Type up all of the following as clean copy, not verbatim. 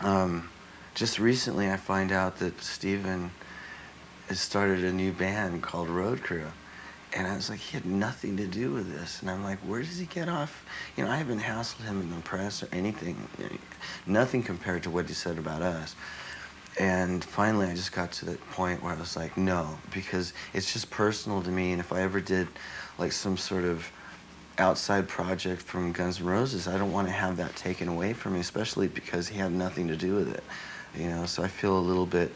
um, just recently I find out that Steven has started a new band called Road Crew. And I was like, he had nothing to do with this. And I'm like, where does he get off? You know, I haven't hassled him in the press or anything. Nothing compared to what he said about us. And finally, I just got to that point where I was like, no, because it's just personal to me. And if I ever did like some sort of outside project from Guns N' Roses, I don't want to have that taken away from me, especially because he had nothing to do with it. You know, so I feel a little bit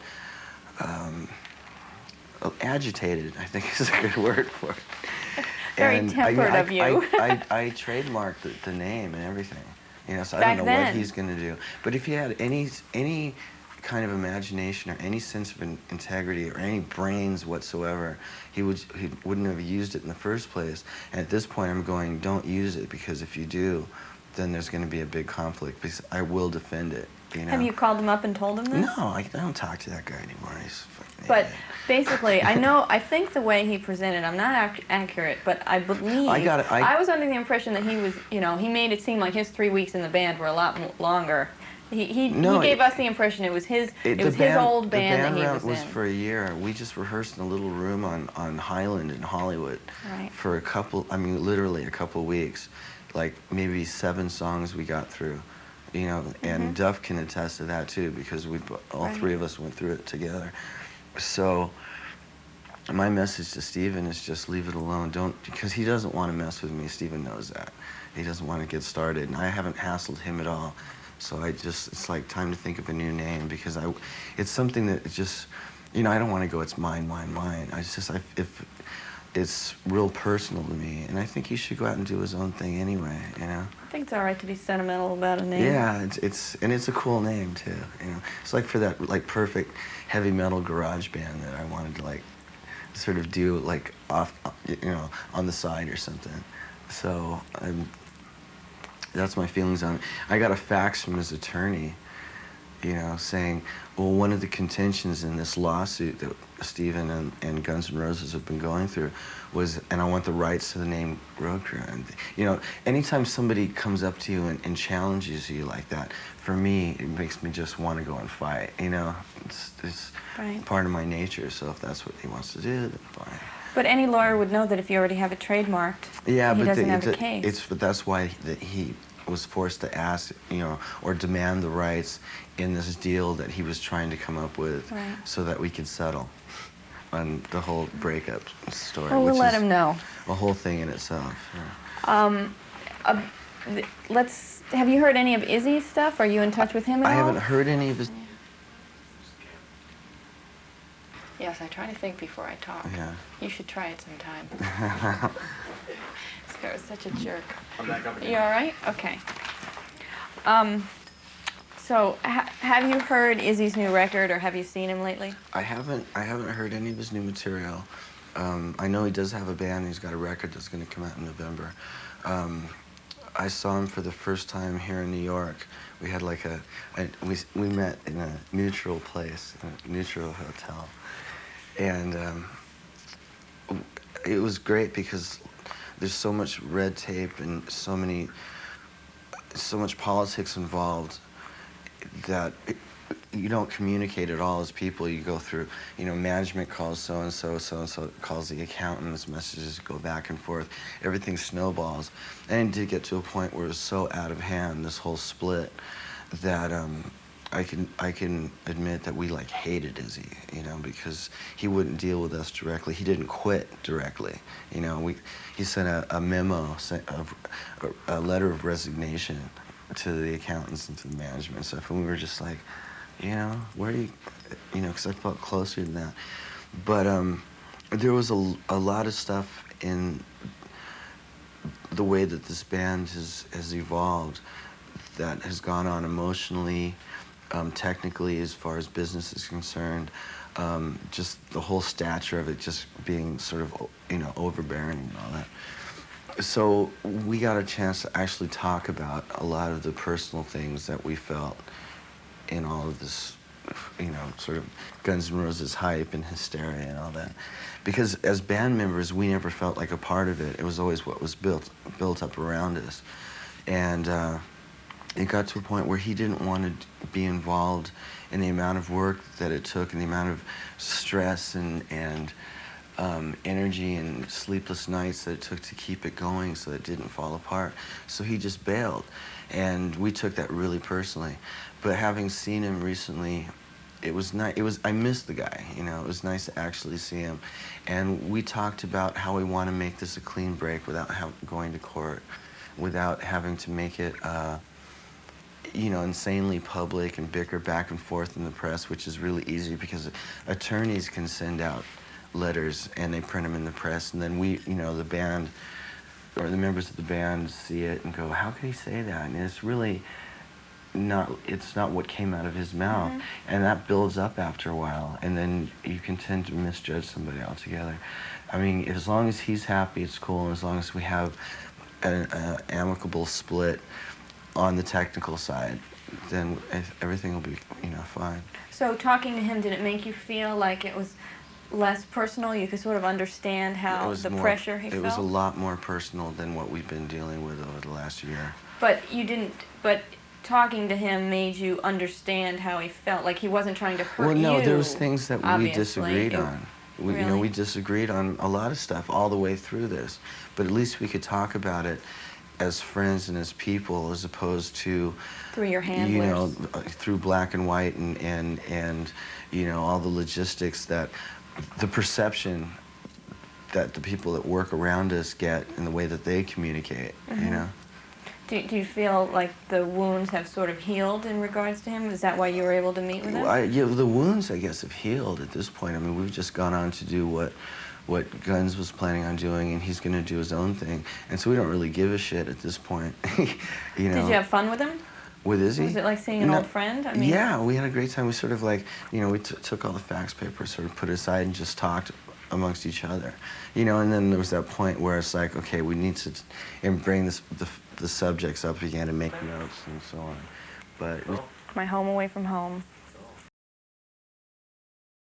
agitated, I think is a good word for it. Very And tempered of you. I trademarked the name and everything. You know, so I Back don't know then. what he's going to do. But if he had any kind of imagination or any sense of integrity or any brains whatsoever, he wouldn't have used it in the first place. And at this point, I'm going, don't use it, because if you do, then there's going to be a big conflict, because I will defend it. You know? Have you called him up and told him this? No, I don't talk to that guy anymore. He's fucking But idiot. basically, I think the way he presented, I'm not accurate, but I believe, I was under the impression that he was, you know, he made it seem like his 3 weeks in the band were a lot longer. He gave us the impression it was his old band that he was in. Was for a year. We just rehearsed in a little room on Highland in Hollywood for a couple, I mean, literally a couple weeks. Like maybe 7 songs we got through. You know, and Duff can attest to that too, because all 3 of us went through it together. So my message to Steven is just leave it alone. Don't, because he doesn't want to mess with me. Steven knows that. He doesn't want to get started, and I haven't hassled him at all. So it's like time to think of a new name, because it's something that just, you know, I don't want to go, it's mine, mine, mine. If it's real personal to me, and I think he should go out and do his own thing anyway, you know? I think it's all right to be sentimental about a name. Yeah, it's a cool name too, you know? It's like for that like perfect heavy metal garage band that I wanted to like sort of do like off, you know, on the side or something. So that's my feelings on it. I got a fax from his attorney, you know, saying, well, one of the contentions in this lawsuit that Steven and Guns N' Roses have been going through was, and I want the rights to the name Road Crew. And, you know, anytime somebody comes up to you and challenges you like that, for me, it makes me just want to go and fight, you know? It's part of my nature, so if that's what he wants to do, then fine. But any lawyer would know that if you already have it trademarked, he doesn't have a case. But that's why he was forced to ask, you know, or demand the rights in this deal that he was trying to come up with, so that we could settle on the whole breakup story. Well, we'll let him know. A whole thing in itself. Yeah. Have you heard any of Izzy's stuff? Are you in touch with him at all? I haven't heard any of his. Yes, I try to think before I talk. Yeah. You should try it sometime. This guy was such a jerk. I'm back up again. You all right? Okay. So, have you heard Izzy's new record, or have you seen him lately? I haven't heard any of his new material. I know he does have a band. He's got a record that's going to come out in November. I saw him for the first time here in New York. We had like we met in a neutral place, a neutral hotel. And it was great because there's so much red tape and so much politics involved that you don't communicate at all as people. You go through, you know, management calls so-and-so, so-and-so calls the accountants, messages go back and forth. Everything snowballs. And it did get to a point where it was so out of hand, this whole split, that I can admit that we like hated Izzy, you know, because he wouldn't deal with us directly. He didn't quit directly, you know. He sent a memo, a letter of resignation to the accountants and to the management and stuff, and we were just like, you know, where do you know, because I felt closer than that. But there was a lot of stuff in the way that this band has evolved that has gone on emotionally, technically, as far as business is concerned, just the whole stature of it just being sort of, you know, overbearing and all that. So we got a chance to actually talk about a lot of the personal things that we felt in all of this, you know, sort of Guns N' Roses hype and hysteria and all that. Because as band members, we never felt like a part of it. It was always what was built up around us. And it got to a point where he didn't want to be involved in the amount of work that it took and the amount of stress and energy and sleepless nights that it took to keep it going so that it didn't fall apart. So he just bailed. And we took that really personally. But having seen him recently, it was nice. I missed the guy, you know. It was nice to actually see him. And we talked about how we want to make this a clean break without going to court, without having to make it you know, insanely public and bicker back and forth in the press, which is really easy because attorneys can send out letters and they print them in the press, and then we, you know, the band or the members of the band see it and go, how could he say that? And it's really not, it's not what came out of his mouth. Mm-hmm. And that builds up after a while, and then you can tend to misjudge somebody altogether. I mean, as long as he's happy, it's cool, and as long as we have an amicable split on the technical side, then everything will be, you know, fine. So talking to him, did it make you feel like it was less personal? You could sort of understand how the pressure he felt? It was a lot more personal than what we've been dealing with over the last year. But you didn't, but talking to him made you understand how he felt, like he wasn't trying to hurt you. Well, no, there was things that obviously. We disagreed on. Really? You know, we disagreed on a lot of stuff all the way through this, but at least we could talk about it as friends and as people, as opposed to through your handlers. You know, through black and white and you know, all the logistics that the perception that the people that work around us get in the way that they communicate. Mm-hmm. You know. Do you feel like the wounds have sort of healed in regards to him? Is that why you were able to meet with him? Yeah, the wounds, I guess, have healed at this point. I mean, we've just gone on to do what Guns was planning on doing, and he's going to do his own thing. And so we don't really give a shit at this point. You know. Did you have fun with him? With Izzy? Was it like seeing an old friend? I mean, yeah, we had a great time. We sort of like, you know, we took all the fax papers, sort of put it aside and just talked amongst each other. You know, and then there was that point where it's like, okay, we need to bring the subjects up again and make notes and so on. But My home away from home.